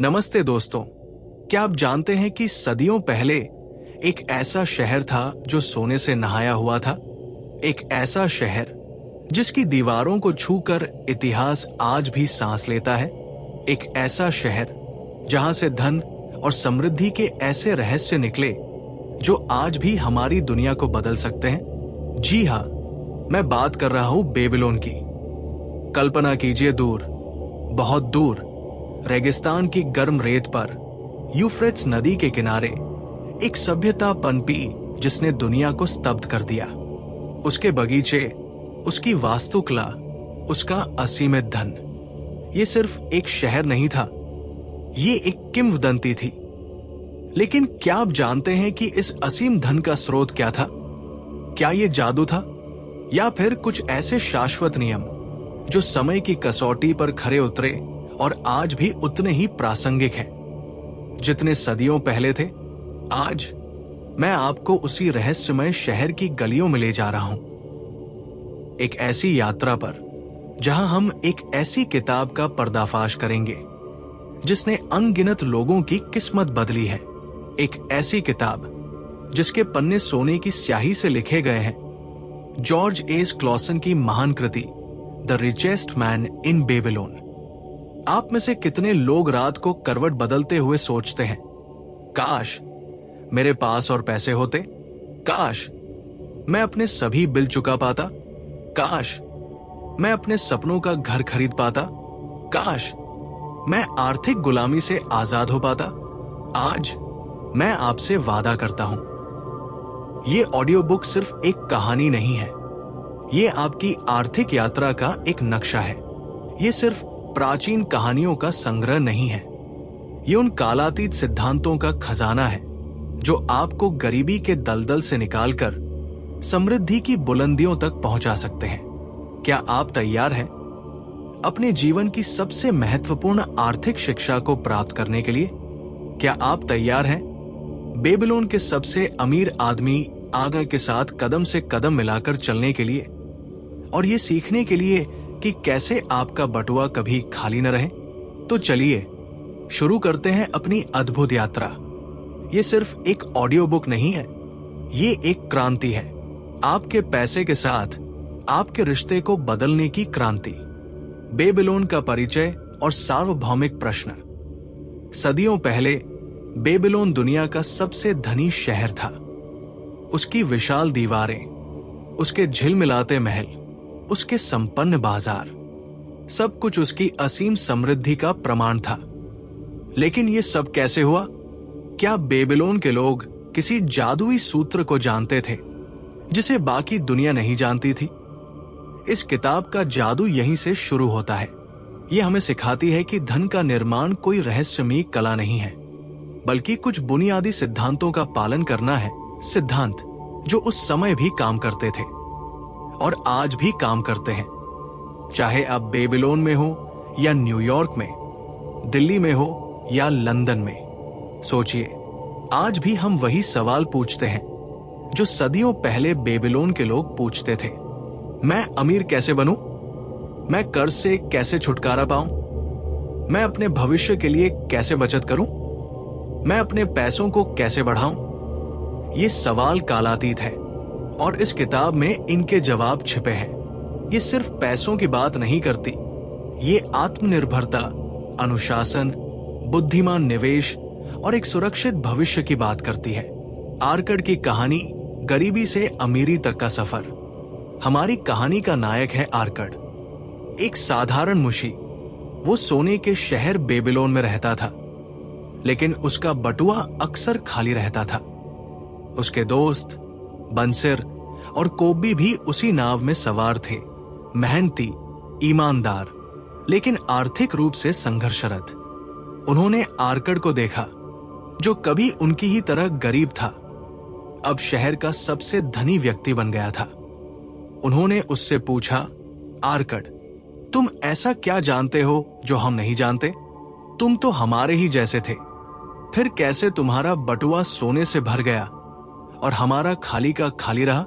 नमस्ते दोस्तों। क्या आप जानते हैं कि सदियों पहले एक ऐसा शहर था जो सोने से नहाया हुआ था। एक ऐसा शहर जिसकी दीवारों को छूकर इतिहास आज भी सांस लेता है। एक ऐसा शहर जहां से धन और समृद्धि के ऐसे रहस्य निकले जो आज भी हमारी दुनिया को बदल सकते हैं। जी हाँ, मैं बात कर रहा हूं बेबीलोन की। कल्पना कीजिए, दूर, बहुत दूर, रेगिस्तान की गर्म रेत पर यूफ्रेट्स नदी के किनारे एक सभ्यता पनपी जिसने दुनिया को स्तब्ध कर दिया। उसके बगीचे, उसकी वास्तुकला, उसका असीमित धन। ये सिर्फ एक शहर नहीं था, ये एक किंवदंती थी। लेकिन क्या आप जानते हैं कि इस असीम धन का स्रोत क्या था? क्या ये जादू था या फिर कुछ ऐसे शाश्वत नियम जो समय की कसौटी पर खरे उतरे और आज भी उतने ही प्रासंगिक हैं जितने सदियों पहले थे? आज मैं आपको उसी रहस्यमय शहर की गलियों में ले जा रहा हूं, एक ऐसी यात्रा पर जहां हम एक ऐसी किताब का पर्दाफाश करेंगे जिसने अनगिनत लोगों की किस्मत बदली है। एक ऐसी किताब जिसके पन्ने सोने की स्याही से लिखे गए हैं। जॉर्ज एस क्लॉसन की महान कृति the richest man in Babylon. आप में से कितने लोग रात को करवट बदलते हुए सोचते हैं, काश मेरे पास और पैसे होते, काश मैं अपने सभी बिल चुका पाता, काश मैं अपने सपनों का घर खरीद पाता, काश मैं आर्थिक गुलामी से आजाद हो पाता। आज मैं आपसे वादा करता हूं, ये ऑडियो बुक सिर्फ एक कहानी नहीं है, ये आपकी आर्थिक यात्रा का एक नक्शा है। ये सिर्फ प्राचीन कहानियों का संग्रह नहीं है, ये उन कालातीत सिद्धांतों का खजाना है जो आपको गरीबी के दलदल से निकालकर समृद्धि की बुलंदियों तक पहुंचा सकते हैं। क्या आप तैयार हैं अपने जीवन की सबसे महत्वपूर्ण आर्थिक शिक्षा को प्राप्त करने के लिए? क्या आप तैयार हैं बेबीलोन के सबसे अमीर आदमी आगा के साथ कदम से कदम मिलाकर चलने के लिए और ये सीखने के लिए कि कैसे आपका बटुआ कभी खाली न रहे? तो चलिए शुरू करते हैं अपनी अद्भुत यात्रा। ये सिर्फ एक ऑडियो बुक नहीं है, ये एक क्रांति है, आपके पैसे के साथ आपके रिश्ते को बदलने की क्रांति। बेबीलोन का परिचय और सार्वभौमिक प्रश्न। सदियों पहले बेबीलोन दुनिया का सबसे धनी शहर था। उसकी विशाल दीवारें, उसके झिलमिलाते महल, उसके संपन्न बाजार, सब कुछ उसकी असीम समृद्धि का प्रमाण था। लेकिन यह सब कैसे हुआ? क्या बेबीलोन के लोग किसी जादुई सूत्र को जानते थे जिसे बाकी दुनिया नहीं जानती थी? इस किताब का जादू यहीं से शुरू होता है। यह हमें सिखाती है कि धन का निर्माण कोई रहस्यमयी कला नहीं है, बल्कि कुछ बुनियादी सिद्धांतों का पालन करना है। सिद्धांत जो उस समय भी काम करते थे और आज भी काम करते हैं। चाहे आप बेबीलोन में हो या न्यूयॉर्क में, दिल्ली में हो या लंदन में, सोचिए, आज भी हम वही सवाल पूछते हैं जो सदियों पहले बेबीलोन के लोग पूछते थे। मैं अमीर कैसे बनूं? मैं कर्ज से कैसे छुटकारा पाऊं? मैं अपने भविष्य के लिए कैसे बचत करूं? मैं अपने पैसों को कैसे बढ़ाऊं? ये सवाल कालातीत है और इस किताब में इनके जवाब छिपे हैं। ये सिर्फ पैसों की बात नहीं करती, ये आत्मनिर्भरता, अनुशासन, बुद्धिमान निवेश और एक सुरक्षित भविष्य की बात करती है। आर्कड की कहानी, गरीबी से अमीरी तक का सफर। हमारी कहानी का नायक है आर्कड, एक साधारण मुशी। वो सोने के शहर बेबीलोन में रहता था, लेकिन उसका बटुआ अक्सर खाली रहता था। उसके दोस्त बंसिर और कोब्बी भी उसी नाव में सवार थे, मेहनती, ईमानदार, लेकिन आर्थिक रूप से संघर्षरत। उन्होंने आर्कड को देखा, जो कभी उनकी ही तरह गरीब था, अब शहर का सबसे धनी व्यक्ति बन गया था। उन्होंने उससे पूछा, आर्कड, तुम ऐसा क्या जानते हो जो हम नहीं जानते? तुम तो हमारे ही जैसे थे, फिर कैसे तुम्हारा बटुआ सोने से भर गया और हमारा खाली का खाली रहा?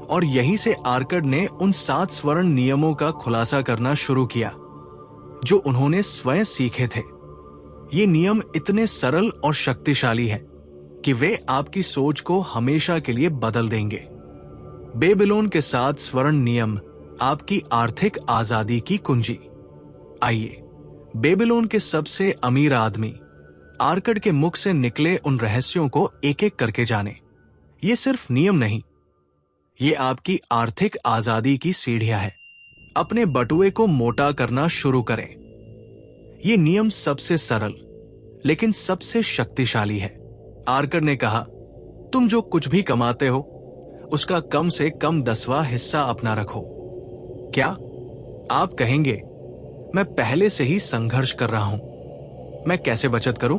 और यहीं से आर्कड ने उन 7 स्वर्ण नियमों का खुलासा करना शुरू किया जो उन्होंने स्वयं सीखे थे। ये नियम इतने सरल और शक्तिशाली हैं कि वे आपकी सोच को हमेशा के लिए बदल देंगे। बेबीलोन के 7 स्वर्ण नियम आपकी आर्थिक आजादी की कुंजी। आइए बेबीलोन के सबसे अमीर आदमी आर्कड के मुख से निकले उन रहस्यों को एक एक करके जाने। ये सिर्फ नियम नहीं, ये आपकी आर्थिक आजादी की सीढ़ियां हैं। अपने बटुए को मोटा करना शुरू करें। ये नियम सबसे सरल लेकिन सबसे शक्तिशाली है। आर्कड ने कहा, तुम जो कुछ भी कमाते हो उसका कम से कम 10वां हिस्सा अपना रखो। क्या आप कहेंगे, मैं पहले से ही संघर्ष कर रहा हूं, मैं कैसे बचत करूं?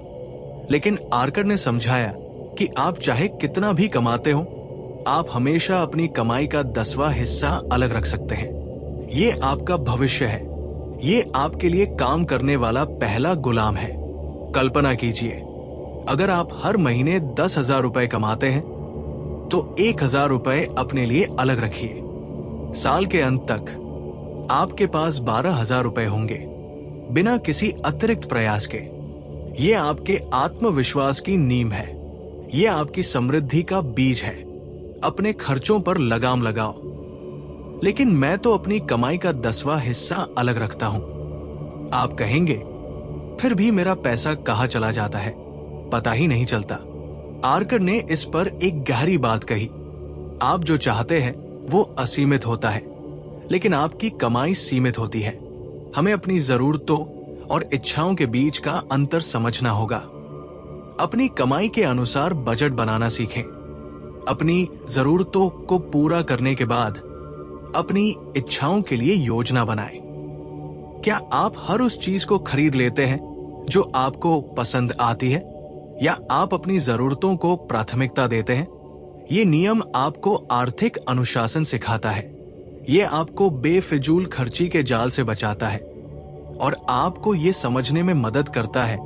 लेकिन आर्कड ने समझाया कि आप चाहे कितना भी कमाते हो, आप हमेशा अपनी कमाई का 10वां हिस्सा अलग रख सकते हैं। ये आपका भविष्य है। ये आपके लिए काम करने वाला पहला गुलाम है। कल्पना कीजिए, अगर आप हर महीने 10,000 रुपए कमाते हैं तो 1,000 रुपए अपने लिए अलग रखिए। साल के अंत तक आपके पास 12,000 रुपए होंगे, बिना किसी अतिरिक्त प्रयास के। ये आपके आत्मविश्वास की नींव है। ये आपकी समृद्धि का बीज है। अपने खर्चों पर लगाम लगाओ। लेकिन मैं तो अपनी कमाई का 10वां हिस्सा अलग रखता हूं। आप कहेंगे, फिर भी मेरा पैसा कहां चला जाता है, पता ही नहीं चलता। आर्कड ने इस पर एक गहरी बात कही। आप जो चाहते हैं वो असीमित होता है, लेकिन आपकी कमाई सीमित होती है। हमें अपनी जरूरतों और इच्छाओं के बीच का अंतर समझना होगा। अपनी कमाई के अनुसार बजट बनाना सीखें। अपनी जरूरतों को पूरा करने के बाद अपनी इच्छाओं के लिए योजना बनाएं। क्या आप हर उस चीज को खरीद लेते हैं जो आपको पसंद आती है, या आप अपनी जरूरतों को प्राथमिकता देते हैं? ये नियम आपको आर्थिक अनुशासन सिखाता है। ये आपको बेफिजूल खर्ची के जाल से बचाता है और आपको ये समझने में मदद करता है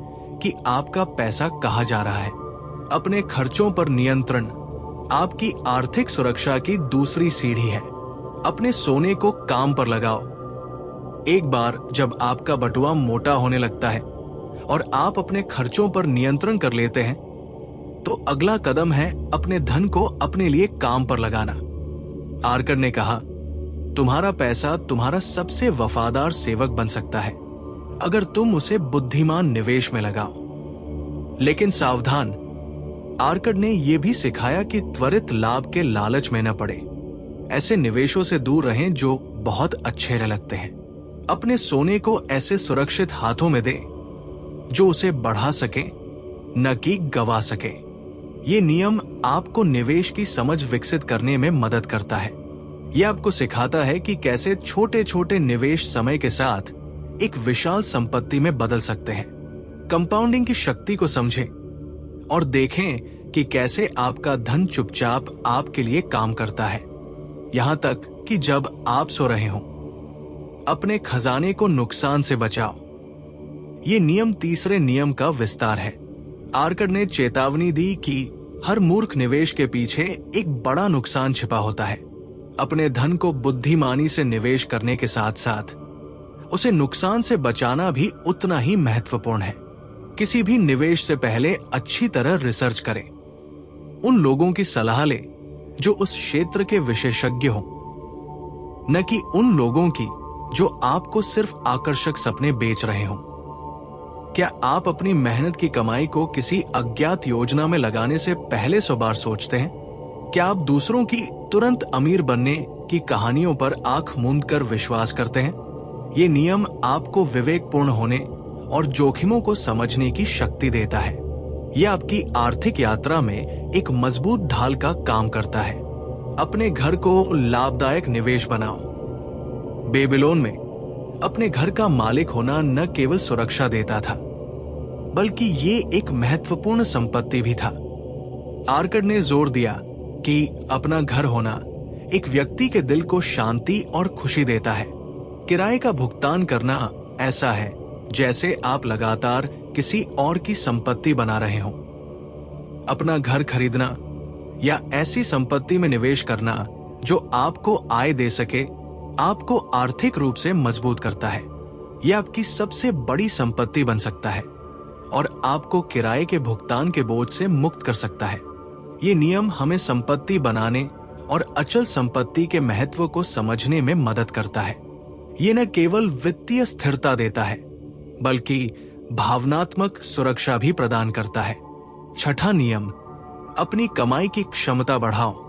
कि आपका पैसा कहाँ जा रहा है। अपने खर्चों पर नियंत्रण आपकी आर्थिक सुरक्षा की दूसरी सीढ़ी है। अपने सोने को काम पर लगाओ। एक बार जब आपका बटुआ मोटा होने लगता है और आप अपने खर्चों पर नियंत्रण कर लेते हैं, तो अगला कदम है अपने धन को अपने लिए काम पर लगाना। आर्कड ने कहा, तुम्हारा पैसा तुम्हारा सबसे वफादार सेवक बन सकता है अगर तुम उसे बुद्धिमान निवेश में लगाओ। लेकिन सावधान, आर्कड ने यह भी सिखाया कि त्वरित लाभ के लालच में न पड़े। ऐसे निवेशों से दूर रहें जो बहुत अच्छे लगते हैं। अपने सोने को ऐसे सुरक्षित हाथों में दें जो उसे बढ़ा सके, न कि गवा सके। ये नियम आपको निवेश की समझ विकसित करने में मदद करता है। यह आपको सिखाता है कि कैसे छोटे छोटे निवेश समय के साथ एक विशाल संपत्ति में बदल सकते हैं। कंपाउंडिंग की शक्ति को समझें और देखें कि कैसे आपका धन चुपचाप आपके लिए काम करता है, यहां तक कि जब आप सो रहे हों। अपने खजाने को नुकसान से बचाओ। ये नियम तीसरे नियम का विस्तार है। आर्कड ने चेतावनी दी कि हर मूर्ख निवेश के पीछे एक बड़ा नुकसान छिपा होता है। अपने धन को बुद्धिमानी से निवेश करने के साथ साथ उसे नुकसान से बचाना भी उतना ही महत्वपूर्ण है। किसी भी निवेश से पहले अच्छी तरह रिसर्च करें। उन लोगों की सलाह लें जो उस क्षेत्र के विशेषज्ञ हों, न कि उन लोगों की जो आपको सिर्फ आकर्षक सपने बेच रहे हों। क्या आप अपनी मेहनत की कमाई को किसी अज्ञात योजना में लगाने से पहले 100 बार सोचते हैं? क्या आप दूसरों की तुरंत अमीर बनने की कहानियों पर आंख मूंद कर विश्वास करते हैं? ये नियम आपको विवेकपूर्ण होने और जोखिमों को समझने की शक्ति देता है। यह आपकी आर्थिक यात्रा में एक मजबूत ढाल का काम करता है। अपने घर को लाभदायक निवेश बनाओ। बेबीलोन में अपने घर का मालिक होना न केवल सुरक्षा देता था, बल्कि ये एक महत्वपूर्ण संपत्ति भी था। आर्कड ने जोर दिया कि अपना घर होना एक व्यक्ति के दिल को शांति और खुशी देता है। किराए का भुगतान करना ऐसा है जैसे आप लगातार किसी और की संपत्ति बना रहे हों। अपना घर खरीदना या ऐसी संपत्ति में निवेश करना जो आपको आय दे सके, आपको आर्थिक रूप से मजबूत करता है। यह आपकी सबसे बड़ी संपत्ति बन सकता है। और आपको किराए के भुगतान के बोझ से मुक्त कर सकता है। ये नियम हमें संपत्ति बनाने और अचल संपत्ति के महत्व को समझने में मदद करता है। ये न केवल वित्तीय स्थिरता देता है, बल्कि भावनात्मक सुरक्षा भी प्रदान करता है। छठा नियम, अपनी कमाई की क्षमता बढ़ाओ।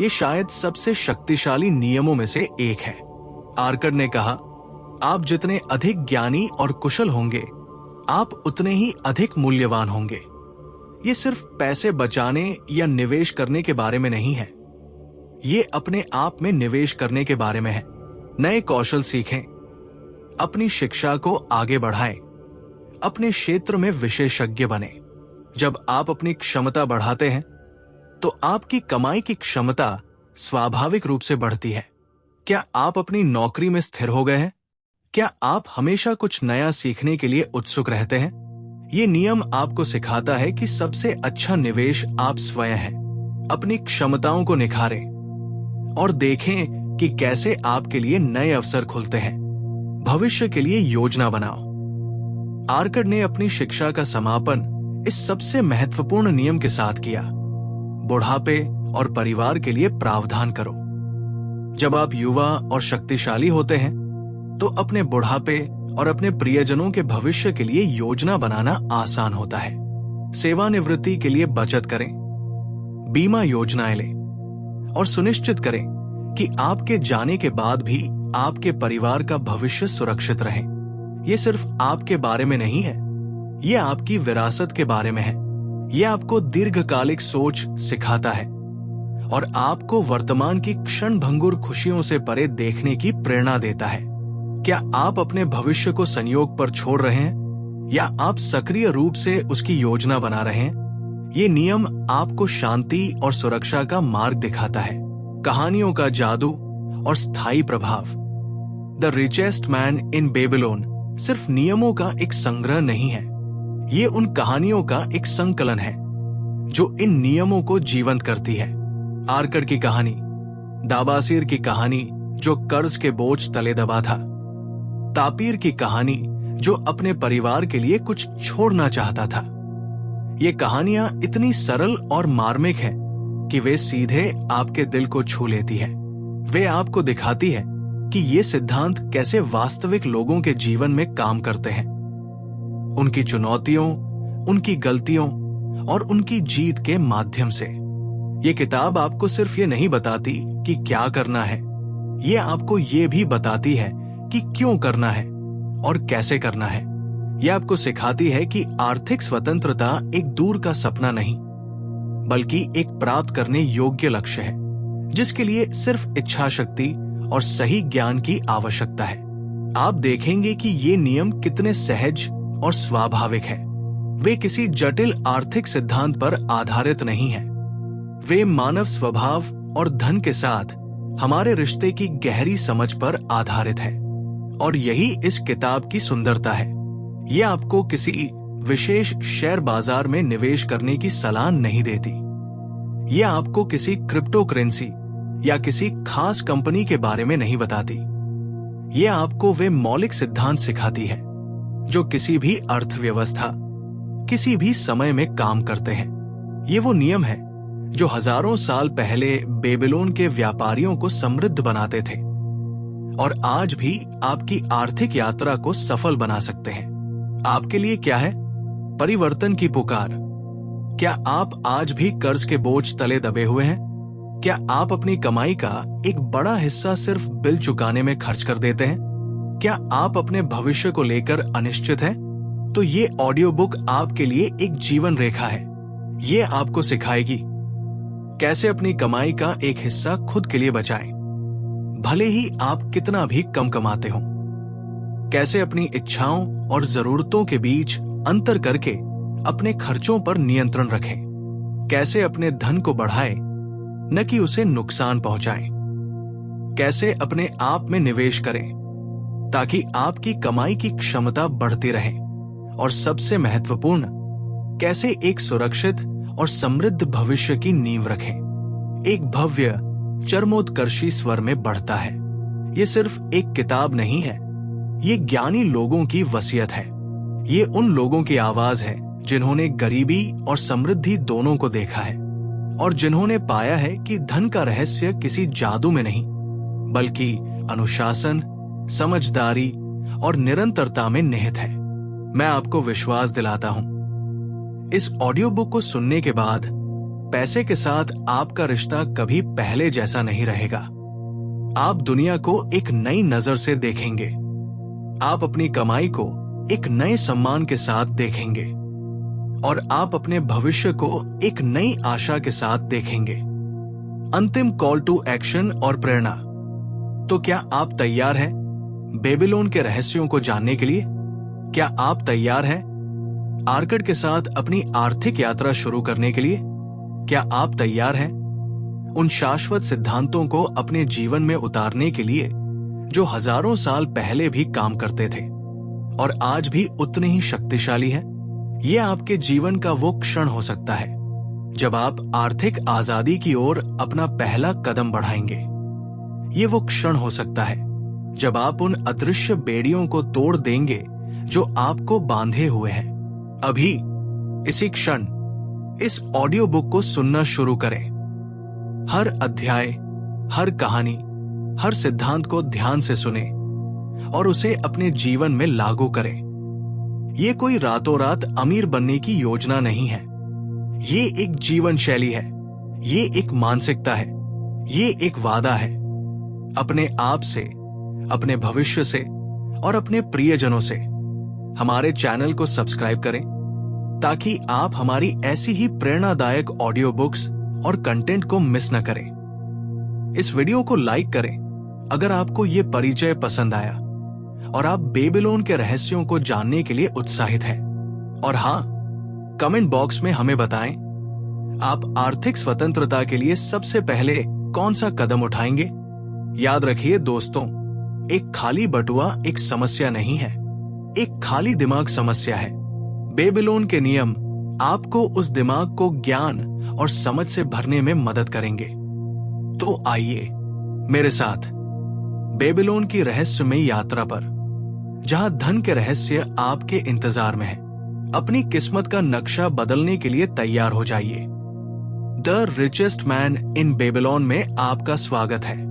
ये शायद सबसे शक्तिशाली नियमों में से एक है। आर्कड ने कहा, आप जितने अधिक ज्ञानी और कुशल होंगे, आप उतने ही अधिक मूल्यवान होंगे। ये सिर्फ पैसे बचाने या निवेश करने के बारे में नहीं है, ये अपने आप में निवेश करने के बारे में है। नए कौशल सीखें, अपनी शिक्षा को आगे बढ़ाएं, अपने क्षेत्र में विशेषज्ञ बने। जब आप अपनी क्षमता बढ़ाते हैं तो आपकी कमाई की क्षमता स्वाभाविक रूप से बढ़ती है। क्या आप अपनी नौकरी में स्थिर हो गए हैं? क्या आप हमेशा कुछ नया सीखने के लिए उत्सुक रहते हैं? ये नियम आपको सिखाता है कि सबसे अच्छा निवेश आप स्वयं हैं। अपनी क्षमताओं को निखारें और देखें कि कैसे आपके लिए नए अवसर खुलते हैं। भविष्य के लिए योजना बनाओ। आर्कड ने अपनी शिक्षा का समापन इस सबसे महत्वपूर्ण नियम के साथ किया, बुढ़ापे और परिवार के लिए प्रावधान करो। जब आप युवा और शक्तिशाली होते हैं तो अपने बुढ़ापे और अपने प्रियजनों के भविष्य के लिए योजना बनाना आसान होता है। सेवानिवृत्ति के लिए बचत करें, बीमा योजनाएं लें और सुनिश्चित करें कि आपके जाने के बाद भी आपके परिवार का भविष्य सुरक्षित रहे। ये सिर्फ आपके बारे में नहीं है, ये आपकी विरासत के बारे में है। ये आपको दीर्घकालिक सोच सिखाता है और आपको वर्तमान की क्षणभंगुर खुशियों से परे देखने की प्रेरणा देता है। क्या आप अपने भविष्य को संयोग पर छोड़ रहे हैं या आप सक्रिय रूप से उसकी योजना बना रहे हैं? ये नियम आपको शांति और सुरक्षा का मार्ग दिखाता है। कहानियों का जादू और स्थायी प्रभाव। The richest man in Babylon सिर्फ नियमों का एक संग्रह नहीं है, ये उन कहानियों का एक संकलन है जो इन नियमों को जीवंत करती है। आर्कड की कहानी, दाबासीर की कहानी जो कर्ज के बोझ तले दबा था, तापीर की कहानी जो अपने परिवार के लिए कुछ छोड़ना चाहता था। ये कहानियां इतनी सरल और मार्मिक हैं कि वे सीधे आपके दिल को छू लेती है। वे आपको दिखाती है कि ये सिद्धांत कैसे वास्तविक लोगों के जीवन में काम करते हैं, उनकी चुनौतियों, उनकी गलतियों और उनकी जीत के माध्यम से। ये किताब आपको सिर्फ ये नहीं बताती कि क्या करना है, ये आपको ये भी बताती है कि क्यों करना है और कैसे करना है। यह आपको सिखाती है कि आर्थिक स्वतंत्रता एक दूर का सपना नहीं, बल्कि एक प्राप्त करने योग्य लक्ष्य है, जिसके लिए सिर्फ इच्छा शक्ति और सही ज्ञान की आवश्यकता है। आप देखेंगे कि ये नियम कितने सहज और स्वाभाविक है। वे किसी जटिल आर्थिक सिद्धांत पर आधारित नहीं है। वे मानव स्वभाव और धन के साथ हमारे रिश्ते की गहरी समझ पर आधारित है। और यही इस किताब की सुंदरता है। ये आपको किसी विशेष शेयर बाजार में निवेश करने की सलाह नहीं देती। ये आपको किसी क्रिप्टो करेंसी या किसी खास कंपनी के बारे में नहीं बताती। ये आपको वे मौलिक सिद्धांत सिखाती है जो किसी भी अर्थव्यवस्था, किसी भी समय में काम करते हैं। ये वो नियम है जो हजारों साल पहले बेबीलोन के व्यापारियों को समृद्ध बनाते थे और आज भी आपकी आर्थिक यात्रा को सफल बना सकते हैं। आपके लिए क्या है? परिवर्तन की पुकार। क्या आप आज भी कर्ज के बोझ तले दबे हुए हैं? क्या आप अपनी कमाई का एक बड़ा हिस्सा सिर्फ बिल चुकाने में खर्च कर देते हैं? क्या आप अपने भविष्य को लेकर अनिश्चित हैं? तो ये ऑडियो बुक आपके लिए एक जीवन रेखा है। ये आपको सिखाएगी कैसे अपनी कमाई का एक हिस्सा खुद के लिए बचाएं, भले ही आप कितना भी कम कमाते हो। कैसे अपनी इच्छाओं और जरूरतों के बीच अंतर करके अपने खर्चों पर नियंत्रण रखें। कैसे अपने धन को बढ़ाएं, न कि उसे नुकसान पहुंचाएं। कैसे अपने आप में निवेश करें ताकि आपकी कमाई की क्षमता बढ़ती रहे। और सबसे महत्वपूर्ण, कैसे एक सुरक्षित और समृद्ध भविष्य की नींव रखें। एक भव्य चरमोत्कर्षी स्वर में बढ़ता है। ये सिर्फ एक किताब नहीं है, ये ज्ञानी लोगों की वसीयत है। ये उन लोगों की आवाज है जिन्होंने गरीबी और समृद्धि दोनों को देखा है और जिन्होंने पाया है कि धन का रहस्य किसी जादू में नहीं बल्कि अनुशासन, समझदारी और निरंतरता में निहित है। मैं आपको विश्वास दिलाता हूं, इस ऑडियो बुक को सुनने के बाद पैसे के साथ आपका रिश्ता कभी पहले जैसा नहीं रहेगा। आप दुनिया को एक नई नजर से देखेंगे। आप अपनी कमाई को एक नए सम्मान के साथ देखेंगे और आप अपने भविष्य को एक नई आशा के साथ देखेंगे। अंतिम कॉल टू एक्शन और प्रेरणा। तो क्या आप तैयार हैं बेबीलोन के रहस्यों को जानने के लिए? क्या आप तैयार हैं आर्कड के साथ अपनी आर्थिक यात्रा शुरू करने के लिए? क्या आप तैयार हैं उन शाश्वत सिद्धांतों को अपने जीवन में उतारने के लिए जो हजारों साल पहले भी काम करते थे और आज भी उतने ही शक्तिशाली हैं? ये आपके जीवन का वो क्षण हो सकता है जब आप आर्थिक आजादी की ओर अपना पहला कदम बढ़ाएंगे। ये वो क्षण हो सकता है जब आप उन अदृश्य बेड़ियों को तोड़ देंगे जो आपको बांधे हुए हैं। अभी इसी क्षण इस ऑडियो बुक को सुनना शुरू करें। हर अध्याय, हर कहानी, हर सिद्धांत को ध्यान से सुने और उसे अपने जीवन में लागू करें। ये कोई रातों रात अमीर बनने की योजना नहीं है। ये एक जीवन शैली है, ये एक मानसिकता है, ये एक वादा है। अपने आप से, अपने भविष्य से और अपने प्रियजनों से हमारे चैनल को सब्सक्राइब करें ताकि आप हमारी ऐसी ही प्रेरणादायक ऑडियो बुक्स और कंटेंट को मिस न करें। इस वीडियो को लाइक करें अगर आपको ये परिचय पसंद आया और आप बेबीलोन के रहस्यों को जानने के लिए उत्साहित हैं। और हाँ, कमेंट बॉक्स में हमें बताएं आप आर्थिक स्वतंत्रता के लिए सबसे पहले कौन सा कदम उठाएंगे। याद रखिए दोस्तों, एक खाली बटुआ एक समस्या नहीं है, एक खाली दिमाग समस्या है। बेबीलोन के नियम आपको उस दिमाग को ज्ञान और समझ से भरने में मदद करेंगे। तो आइए मेरे साथ बेबीलोन की रहस्यमय यात्रा पर, जहां धन के रहस्य आपके इंतजार में है। अपनी किस्मत का नक्शा बदलने के लिए तैयार हो जाइए। The richest man in Babylon में आपका स्वागत है।